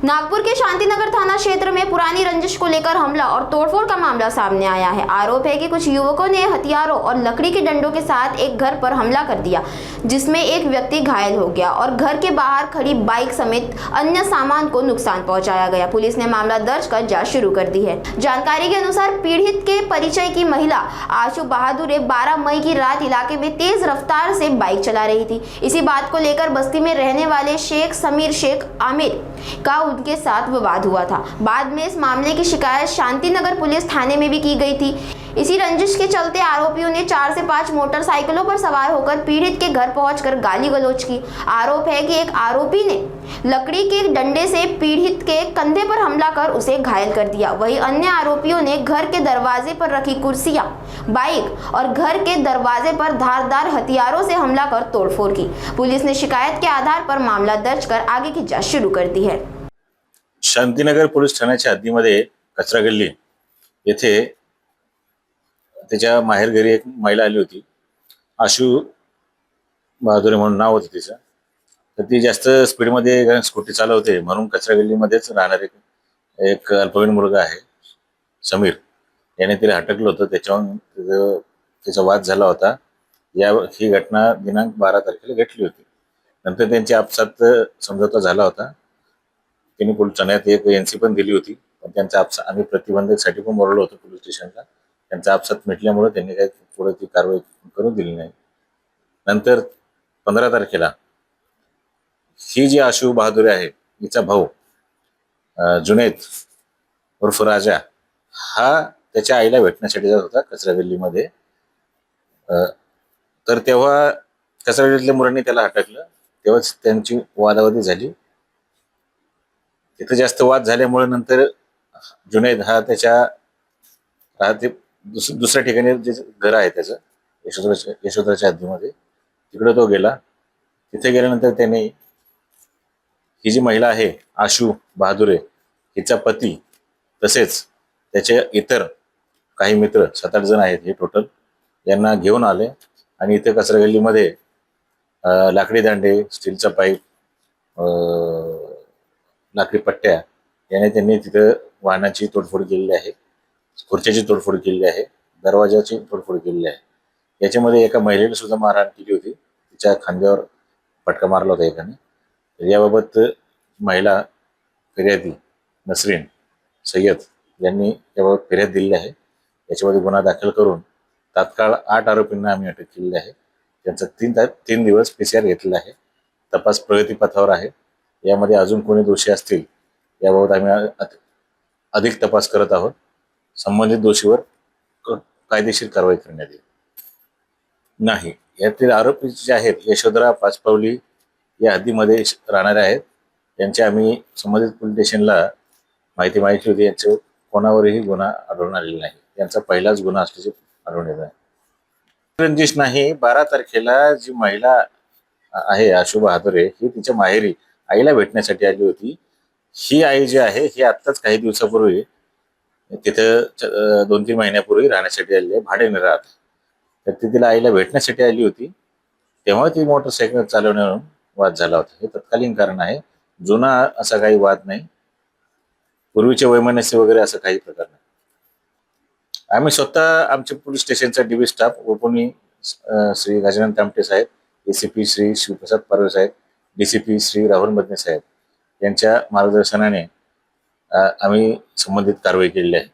नागपुर के शांतिनगर थाना क्षेत्र में पुरानी रंजिश को लेकर हमला और तोड़फोड़ का मामला सामने आया है। आरोप है कि कुछ युवकों ने हथियारों और लकड़ी के डंडों के साथ एक घर पर हमला कर दिया, जिसमें एक व्यक्ति घायल हो गया और घर के बाहर खड़ी बाइक समेत अन्य सामान को नुकसान पहुंचाया गया। पुलिस ने मामला दर्ज कर जांच शुरू कर दी है। जानकारी के अनुसार पीड़ित के परिचय की महिला आशु बहादुर 12 मई की रात इलाके में तेज रफ्तार से बाइक चला रही थी। इसी बात को लेकर बस्ती में रहने वाले शेख समीर शेख आमिर का उनके साथ विवाद हुआ था। बाद में इस मामले की शिकायत शांतिनगर पुलिस थाने में भी की गई थी। इसी रंजिश के चलते आरोपियों ने 4 से 5 मोटरसाइकिलों पर सवार होकर पीड़ित के घर पहुंचकर गाली गलौज की। आरोप है कि एक आरोपी ने लकड़ी के डंडे से पीड़ित के कंधे पर हमला कर उसे घायल कर दिया। वहीं अन्य आरोपियों ने घर के दरवाजे पर रखी कुर्सियां, बाइक और घर के दरवाजे पर धारदार हथियारों से हमला कर तोड़फोड़ की। पुलिस ने शिकायत के आधार पर मामला दर्ज कर आगे की जांच शुरू कर दी है। शांतिनगर पोलीस ठाण्याच्या हद्दीमध्ये कचरा गल्ली येथे त्याच्या माहेर घरी एक महिला आली होती, आशु बहादुरे म्हणून नाव होतं तिचं। तर ती जास्त स्पीडमध्ये स्कूटी चालवते म्हणून कचरा गल्लीमध्येच राहणारे एक अल्पवयीन मुलगा आहे समीर, याने तिला हटकलं होतं। त्याच्यावर त्याचा वाद झाला होता। ही घटना दिनांक 12 तारखेला घडली होती। नंतर त्यांची आपसात समझोता झाला होता। त्यांनी पोलीस ठाण्यात एक एनसी पण दिली होती, पण त्यांचा आम्ही प्रतिबंधकसाठी पण बोलवलं होतं पोलीस स्टेशनला। त्यांचा आपसात मिटल्यामुळे त्यांनी काही पुढे ती कारवाई करू दिली नाही। नंतर 15 तारखेला ही जी आशु बहादुरे आहे, हिचा भाऊ जुनैद उर्फ राजा, हा त्याच्या आईला भेटण्यासाठी जात होता कचरा गल्लीमध्ये। तर तेव्हा कचरा गल्लीतल्या मुलांनी त्याला हटकलं। तेव्हाच त्यांची वादावादी झाली। तिथे जास्त वाद झाल्यामुळे नंतर जुनैद हा त्याच्या दुसऱ्या ठिकाणी जे घर आहे त्याचं यशोधराच्या हद्दीमध्ये, तिकडे तो गेला। तिथे गेल्यानंतर त्याने ही जी महिला आहे आशु बहादुरे, हिचा पती तसेच त्याचे इतर काही मित्र 7-8 जण आहेत हे टोटल, यांना घेऊन आले आणि इथे कचरा गल्लीमध्ये लाकडी दांडे, स्टीलचा पाईप, लाकडी पट्ट्या याने त्यांनी तिथं वाहनाची तोडफोड केलेली आहे, खुर्च्याची तोडफोड केलेली आहे, दरवाजाची तोडफोड केलेली आहे। याच्यामध्ये एका महिलेने सुद्धा मारहाण केली होती, तिच्या खांद्यावर फटका मारला होता एकाने। याबाबत महिला फिर्यादी नसरीन सय्यद यांनी याबाबत फिर्याद दिलेली आहे। याच्यामध्ये गुन्हा दाखल करून तात्काळ 8 आरोपींना आम्ही अटक केलेली आहे। त्यांचा 3 दिवस PCR घेतलेला आहे। तपास प्रगतीपथावर आहे। यामध्ये अजून कोणी दोषी असतील याबाबत आम्ही अधिक तपास करत आहोत। संबंधित दोषीवर कायदेशीर कारवाई करण्यात येईल। नाही, यातील आरोपी जे आहेत यशोधरा पाचपावली या हद्दीमध्ये राहणारे आहेत। त्यांचे आम्ही संबंधित पोलीस स्टेशनला माहिती मागितली होती। यांच्या कोणावरही गुन्हा आढळून आलेला नाही। यांचा पहिलाच गुन्हा असल्याचे आढळून येत आहे। रंजिश नाही, 12 तारखेला जी महिला आहे आशु बहादुरे, ही तिच्या माहेरी आईला भेटण्यासाठी आली होती। ही आई जी आहे ही आत्ताच काही दिवसापूर्वी तिथं 2-3 महिन्यापूर्वी राहण्यासाठी आली आहे, भाड्याने राहत। तर ती तिला आईला भेटण्यासाठी आली होती, तेव्हा ती मोटरसायकल चालवण्यावरून वाद झाला होता। हे तत्कालीन कारण आहे, जुना असा काही वाद नाही, पूर्वीचे वैमनस्य वगैरे असं काही प्रकार नाही। आम्ही स्वतः आमच्या पोलीस स्टेशनचा DB स्टाफ उपनी श्री गजानन तामटे साहेब, ACP श्री शिवप्रसाद पारवे साहेब, DCP श्री राहुल मदने साहेब यांच्या मार्गदर्शनाने आम्ही संबंधित कारवाई केलेली आहे।